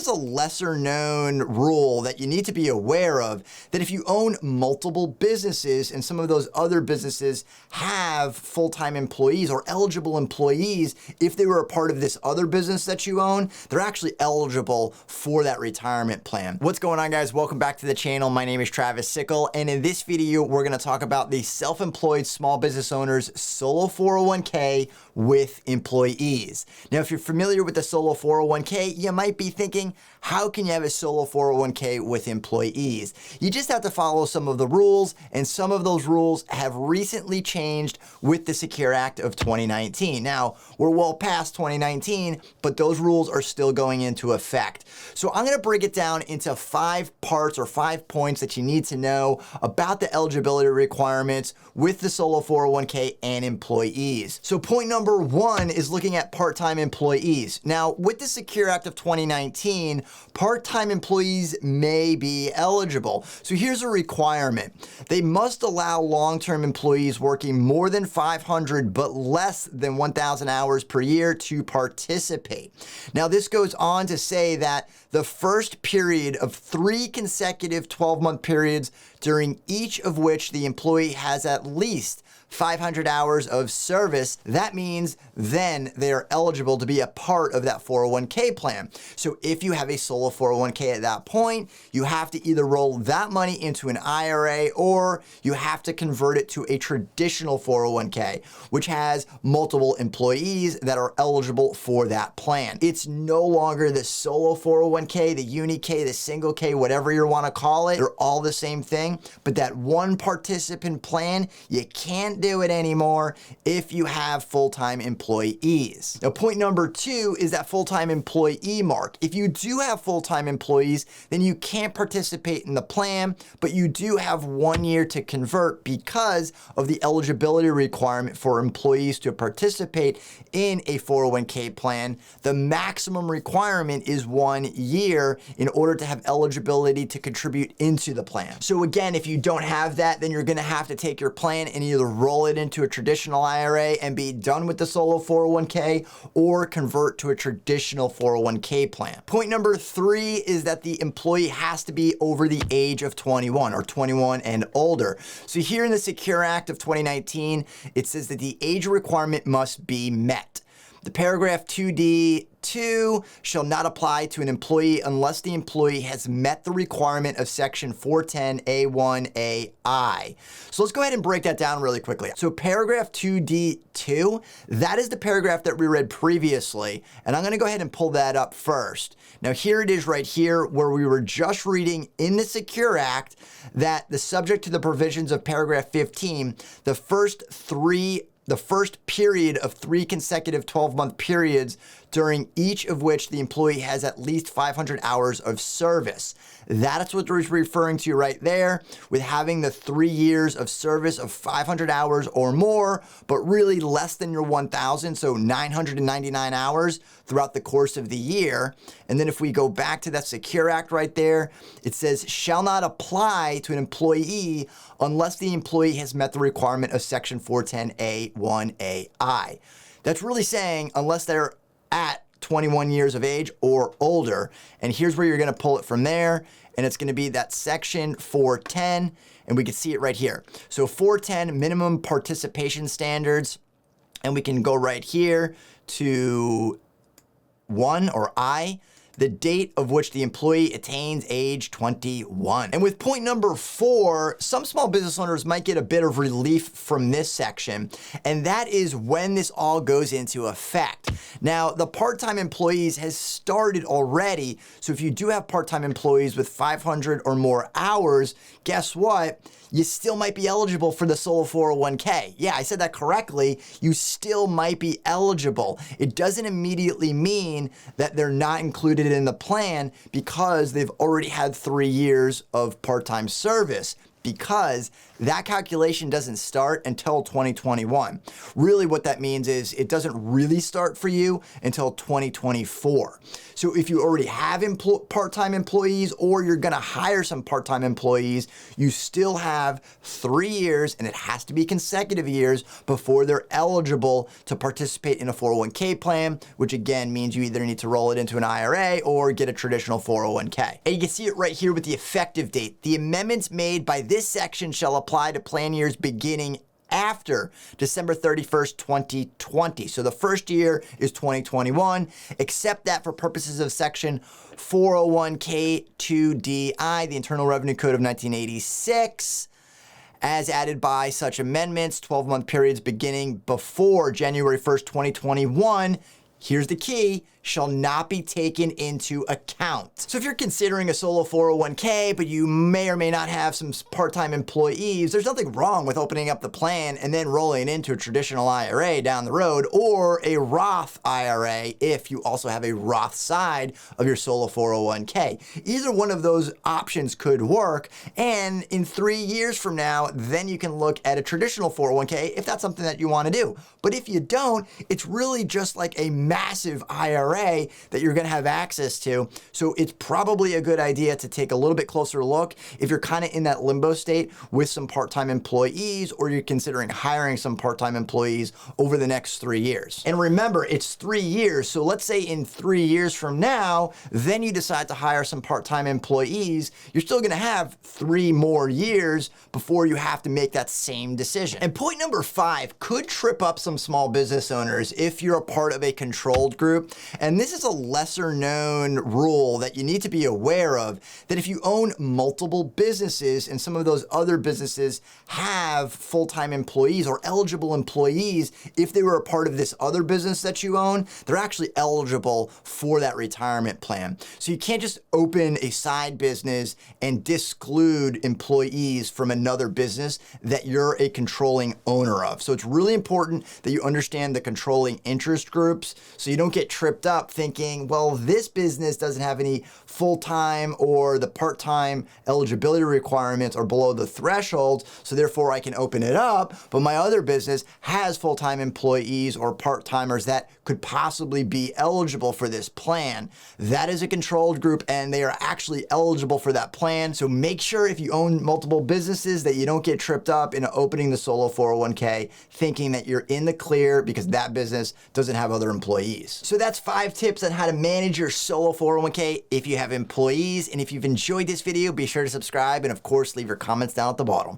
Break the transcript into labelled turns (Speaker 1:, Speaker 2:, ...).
Speaker 1: is a lesser known rule that you need to be aware of, that if you own multiple businesses and some of those other businesses have full-time employees or eligible employees, if they were a part of this other business that you own, they're actually eligible for that retirement plan. What's going on, guys? Welcome back to the channel. My name is Travis Sickle, and in this video, we're gonna talk about the self-employed small business owner's solo 401k with employees. Now, if you're familiar with the solo 401k, you might be thinking, how can you have a solo 401k with employees? You just have to follow some of the rules, and some of those rules have recently changed with the Secure Act of 2019. Now, we're well past 2019, but those rules are still going into effect. So I'm gonna break it down into 5 parts or 5 points that you need to know about the eligibility requirements with the solo 401k and employees. So point number 1 is looking at part-time employees. Now, with the Secure Act of 2019, part-time employees may be eligible. So here's a requirement. They must allow long-term employees working more than 500 but less than 1,000 hours per year to participate. Now, this goes on to say that the first period of 3 consecutive 12-month periods during each of which the employee has at least 500 hours of service, that means then they are eligible to be a part of that 401k plan. So if you have a solo 401k at that point, you have to either roll that money into an IRA or you have to convert it to a traditional 401k, which has multiple employees that are eligible for that plan. It's no longer the solo 401k, the uni K, the single K, whatever you want to call it. They're all the same thing, but that one participant plan, you can't do it anymore if you have full-time employees. Now, point number 2 is that full-time employee mark. If you do have full-time employees, then you can't participate in the plan, but you do have 1 year to convert because of the eligibility requirement for employees to participate in a 401k plan. The maximum requirement is 1 year in order to have eligibility to contribute into the plan. So again, if you don't have that, then you're gonna have to take your plan and either roll it into a traditional IRA and be done with the solo 401k or convert to a traditional 401k plan. Point number 3 is that the employee has to be over the age of 21 or 21 and older. So here in the Secure Act of 2019, it says that the age requirement must be met. The paragraph 2D2 shall not apply to an employee unless the employee has met the requirement of section 410A1AI. So let's go ahead and break that down really quickly. So paragraph 2D2, that is the paragraph that we read previously, and I'm gonna go ahead and pull that up first. Now here it is right here where we were just reading in the Secure Act that the subject to the provisions of paragraph 15, the first period of 3 consecutive 12-month periods during each of which the employee has at least 500 hours of service. That's what we're referring to right there with having the 3 years of service of 500 hours or more, but really less than your 1,000, so 999 hours throughout the course of the year. And then if we go back to that Secure Act right there, it says shall not apply to an employee unless the employee has met the requirement of section 410A1AI. That's really saying unless they're at 21 years of age or older. And here's where you're gonna pull it from there. And it's gonna be that section 410, and we can see it right here. So 410, minimum participation standards. And we can go right here to 1 or I, the date of which the employee attains age 21. And with point number 4, some small business owners might get a bit of relief from this section, and that is when this all goes into effect. Now, the part-time employees has started already, so if you do have part-time employees with 500 or more hours, guess what? You still might be eligible for the solo 401k. Yeah, I said that correctly. You still might be eligible. It doesn't immediately mean that they're not included in the plan because they've already had 3 years of part-time service. because that calculation doesn't start until 2021. Really what that means is it doesn't really start for you until 2024. So if you already have part-time employees or you're gonna hire some part-time employees, you still have 3 years, and it has to be consecutive years, before they're eligible to participate in a 401k plan, which again means you either need to roll it into an IRA or get a traditional 401k. And you can see it right here with the effective date. The amendments made by this section shall apply to plan years beginning after December 31st, 2020. So the first year is 2021, except that for purposes of section 401k2DI, the Internal Revenue Code of 1986, as added by such amendments, 12-month periods beginning before January 1st, 2021, here's the key, shall not be taken into account. So if you're considering a solo 401k, but you may or may not have some part-time employees, there's nothing wrong with opening up the plan and then rolling it into a traditional IRA down the road, or a Roth IRA if you also have a Roth side of your solo 401k. Either one of those options could work, and in 3 years from now, then you can look at a traditional 401k if that's something that you want to do. But if you don't, it's really just like a massive IRA that you're going to have access to. So it's probably a good idea to take a little bit closer look if you're kind of in that limbo state with some part-time employees, or you're considering hiring some part-time employees over the next 3 years. And remember, it's 3 years. So let's say in 3 years from now, then you decide to hire some part-time employees, you're still going to have 3 more years before you have to make that same decision. And point number 5 could trip up some small business owners if you're a part of a controlled group. And this is a lesser known rule that you need to be aware of, that if you own multiple businesses and some of those other businesses have full-time employees or eligible employees, if they were a part of this other business that you own, they're actually eligible for that retirement plan. So you can't just open a side business and disclude employees from another business that you're a controlling owner of. So it's really important that you understand the controlling interest groups so you don't get tripped up thinking, well, this business doesn't have any full-time, or the part-time eligibility requirements are below the threshold, so therefore I can open it up, but my other business has full-time employees or part-timers that could possibly be eligible for this plan. That is a controlled group, and they are actually eligible for that plan. So make sure if you own multiple businesses that you don't get tripped up into opening the solo 401k thinking that you're in the clear because that business doesn't have other employees. So that's 5 tips on how to manage your solo 401k if you have employees. And if you've enjoyed this video, be sure to subscribe and of course leave your comments down at the bottom.